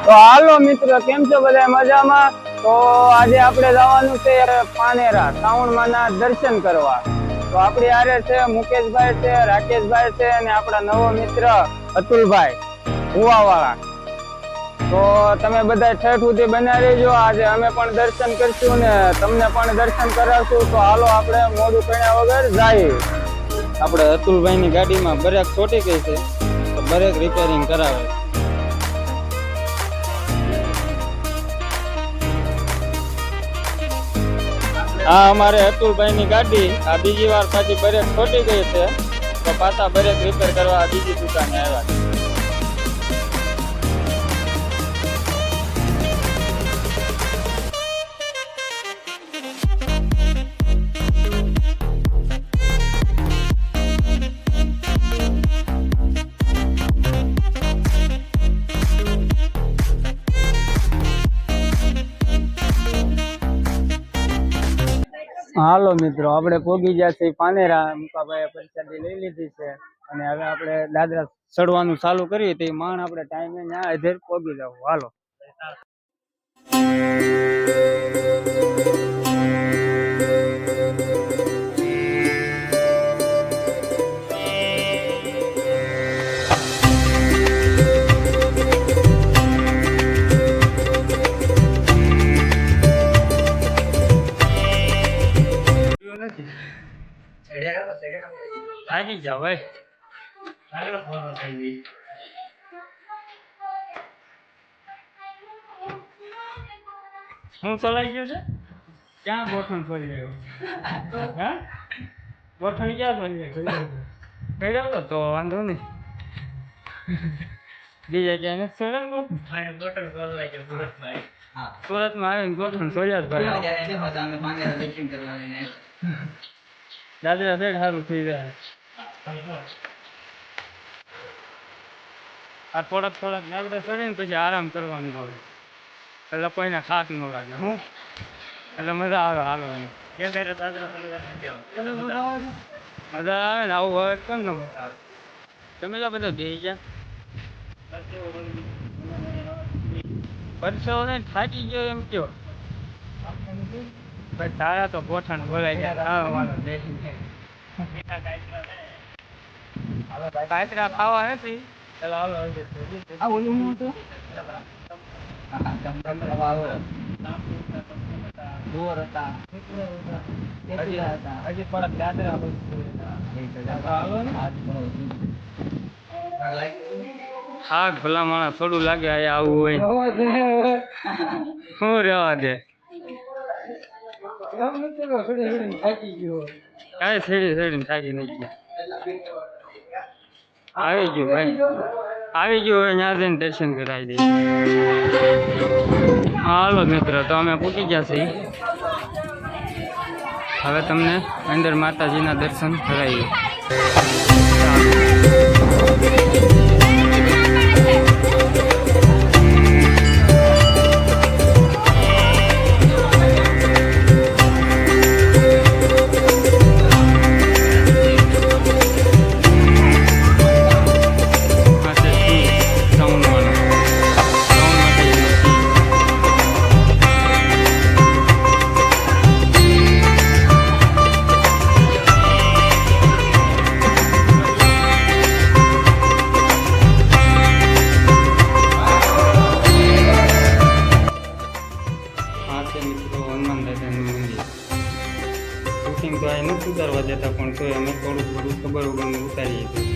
તો હાલો મિત્રો, કેમ છો બધા? મજામાં? તો આજે આપણે જવાનું છે પાનેરા શ્રાવણમાંના દર્શન કરવા. તો આપણી હારે છે મુકેશભાઈ છે, રાકેશભાઈ છે અને આપણા નવો મિત્ર અતુલભાઈ હુવાવાળા. તો તમે બધા ઠેઠ સુધી બના રહેજો. આજે અમે પણ દર્શન કરશું ને તમને પણ દર્શન કરાવશું. તો હાલો આપણે મોડું કર્યા વગર જઈએ. આપણે અતુલભાઈની ગાડીમાં બ્રેક છોટી ગઈ છે, તો બ્રેક રિપેરિંગ કરાવે. હા, અમારે અતુલભાઈની ગાડી આ બીજી વાર પાછી બ્રેક છોટી ગઈ છે, તો પાછા બ્રેક રિપેર કરવા બીજી દુકાને આવ્યા. હાલો મિત્રો, આપણે પોગી ગયા છીએ પાનેરા. મુકાભાઈએ પ્રસાદી લઈ લીધી છે અને હવે આપણે દાદરા ચડવાનું ચાલુ કરીએ. તો માણ આપણે ટાઈમે ત્યાં અધેર પોગી જવું. હાલો. થાકી જાવ ભાઈ. હું ચલાઈ ગયો છે? ક્યાં ગોઠણ ફરી ગયો? હા, ગોઠણ ક્યાં ફરી ગયો? તો વાંધો નહીં. બીજા ક્યાં નથી સુરતમાં આવીને ગોઠણ સોયા જ ભાઈ. દાદરા સાઈડ સારું થઈ જાય. આ થોડાક દાદરા કરીને પછી આરામ કરવાનું હોય, એટલે કોઈને ખાસ ન લાગે. હું એટલે મજા આવે હાલવાની. મજા આવે ને આવું હવે કેમ ન મજા આવે? તમે તો બધા બે ગયા પરસો ને થાકી ગયો એમ કયો. તારા તો ગોઠણ બોલાઈ ગયા. કાતરા ખાવા નથી. હા, ભલા માણસ થોડું લાગે આવું હોય. શું રેવા દે, કાંઈ છેડી થાકી નહીં ગયા. આવી ગયું ભાઈ, આવી ગયું. હવે ત્યાં જઈને દર્શન કરાવી દઈએ. હાલો મિત્રો, તો અમે પૂકી ગયા છીએ. હવે તમને અંદર માતાજીના દર્શન કરાવીએ. તો આ નથી ઉતારવા દેતા, પણ તો અમે થોડું ખબર વગરનું ઉતારીએ છીએ.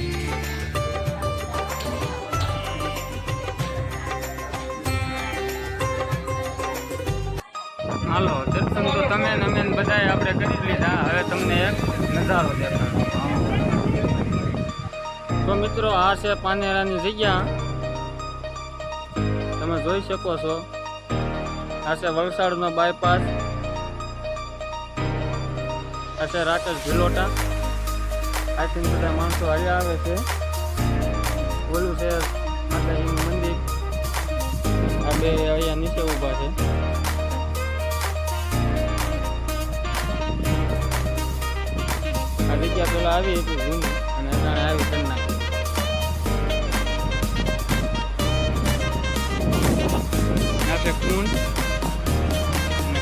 હાલો, દર્શન તો તમે અમે બધાએ આપણે કરી લીધા. હવે તમને એક નજારો દેખાડો. તો મિત્રો, આ છે પાનેરાની જગ્યા, તમે જોઈ શકો છો. આ છે વલસાડનો બાયપાસ. આ છે રાકેશ ભિલોટા. આથી બધા માણસો હાલ્યા આવે છે. ઓલું છે માતાજીનું મંદિર. આ બે અહીંયા નીચે ઊભા છે. આ જગ્યા પેલા આવી હતી જૂની, અને અત્યારે આવી કરી નાખી.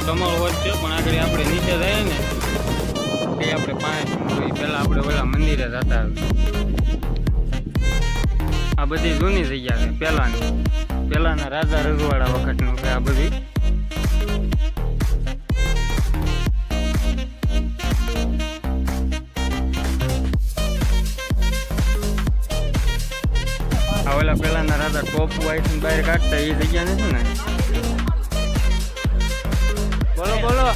કમળ હોત છે પણ આગળ આપણે નીચે જઈએ ને એ આપણે પાણી પહેલા આપણે ઓલા મંદિરે જતા આ બધી જૂની જગ્યા છે પહેલાના રાજા રજવાડા વખતનું છે આ બધી. આ ઓલા પહેલાના રાજા ટોપ વાઇટ બહાર કાઢતા એ જગ્યા નથી ને. બોલો બોલો.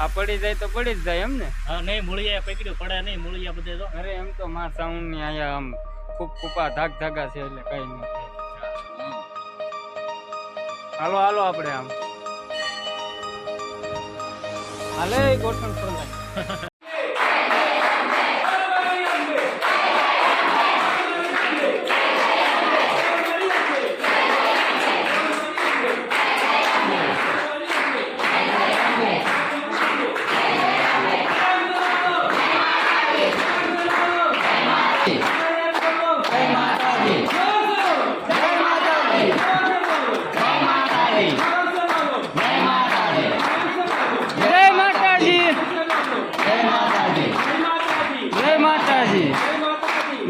આ પડી જાય તો પડી જ જાય એમ ને. હા નહીં મૂળિયા પકડ્યું પડે નહીં મૂળિયા બધે તો. અરે એમ તો માર સાઉન્ડ ની અહીંયા આમ ખૂબ કૂપા ધાગા છે એટલે કઈ નહીં. હાલો હાલો આપણે આમ હાલે ગોઠણ પર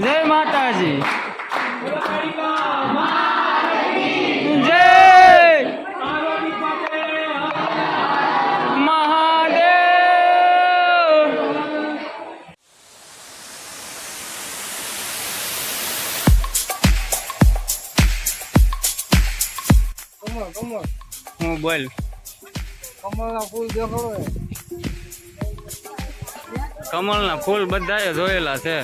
જય માતાજી. જય મહાદેવ. હું બોલ. કમળના ફૂલ દેખાડો. કમળના ફૂલ બધાએ જોયેલા છે.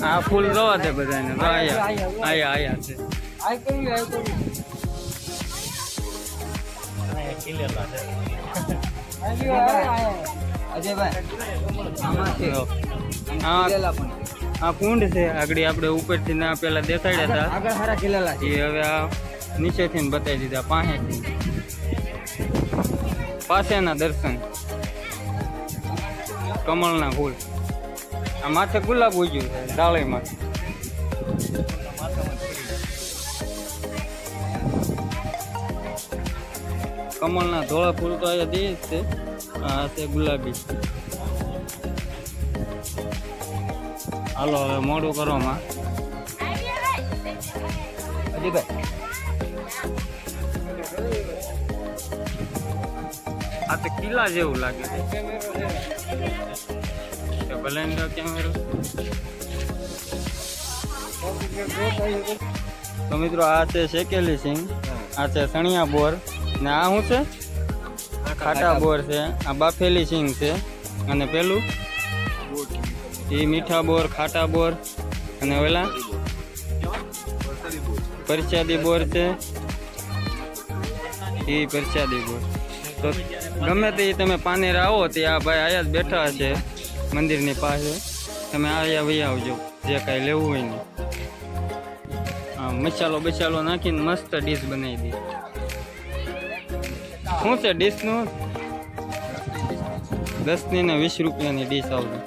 આ ફૂલ જોવા દે બધાને. આયા છે. આ કુંડ છે આગળ આપણે ઉપરથી ના પેલા દેખાડ્યા હતા એ હવે આ નીચેથી બતાવી દીધા પાસેના દર્શન. કમળના ફૂલ. આ માથે ગુલાબ ઉગ્યું છે ડાળીમાં. કમળના ધોળા ફૂલ તો અહીંયા દે જ છે. આ છે ગુલાબી. હાલો હવે મોડું કરો માં. આ તો કિલ્લા જેવું લાગે છે. ભલે કેમેરો. તો મિત્રો આ છે શેકેલી સિંગ, આ છે સણિયા બોર ને આ શું છે ખાટા બોર છે. આ બાફેલી સિંગ છે અને પેલું એ મીઠા બોર ખાટા બોર અને ઓલા પરસાદી બોર છે એ પરસાદી બોર. તો ગમે તે તમે પાનેર આવો તે આ ભાઈ આયા જ બેઠા છે મંદિરની પાસે. તમે આયા વહી આવજો જે કાંઈ લેવું હોય ને. હા મસાલો બસાલો નાખીને મસ્ત ડીશ બનાવી દે. શું છે ડીશનું? 10 ની ને 20 રૂપિયાની ડીશ આવશે.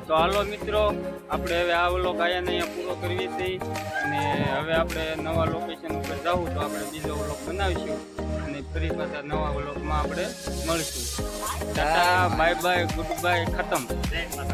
તો હાલો મિત્રો આપણે હવે આ વ્લોગ અહીંયા પૂરો કરવી હતી અને હવે આપણે નવા લોકેશન ઉપર જવું તો આપણે બીજો વ્લોગ બનાવીશું અને ફરી પાછા નવા વ્લોગમાં આપણે મળશું. Tata bye bye good bye ખતમ.